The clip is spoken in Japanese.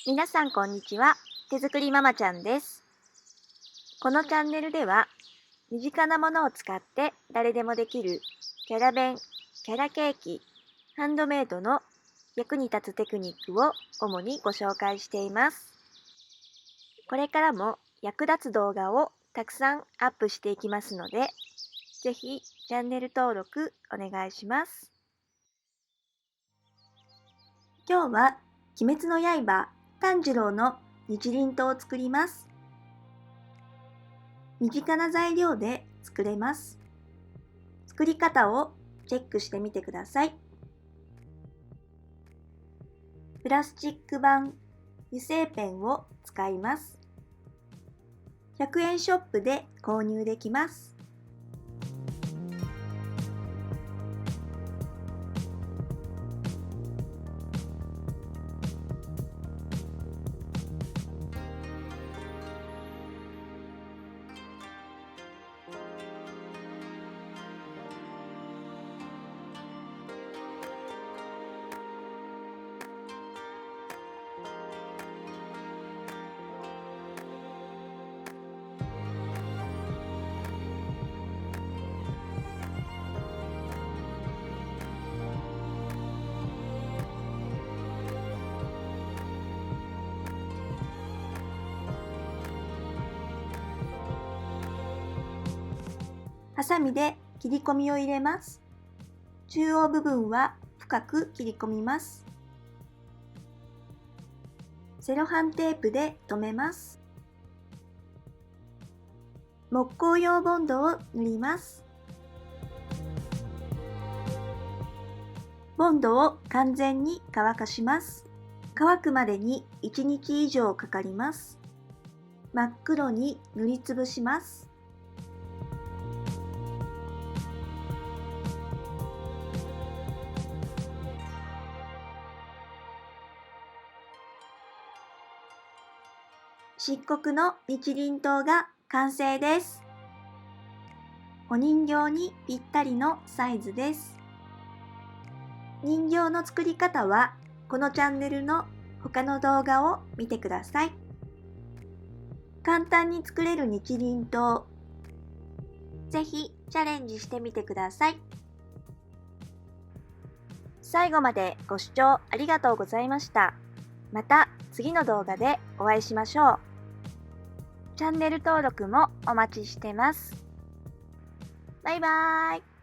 皆さんこんにちは。手作りママちゃんです。このチャンネルでは身近なものを使って誰でもできるキャラ弁、キャラケーキ、ハンドメイドの役に立つテクニックを主にご紹介しています。これからも役立つ動画をたくさんアップしていきますので、ぜひチャンネル登録お願いします。今日は鬼滅の刃炭治郎の日輪刀を作ります。身近な材料で作れます。作り方をチェックしてみてください。プラスチック板油性ペンを使います。100円ショップで購入できます。ハサミで切り込みを入れます。中央部分は深く切り込みます。セロハンテープで留めます。木工用ボンドを塗ります。ボンドを完全に乾かします。乾くまでに1日以上かかります。真っ黒に塗りつぶします。漆黒の日輪刀が完成です。お人形にぴったりのサイズです。人形の作り方はこのチャンネルの他の動画を見てください。簡単に作れる日輪刀、ぜひチャレンジしてみてください。最後までご視聴ありがとうございました。また次の動画でお会いしましょう。チャンネル登録もお待ちしてます。バイバーイ。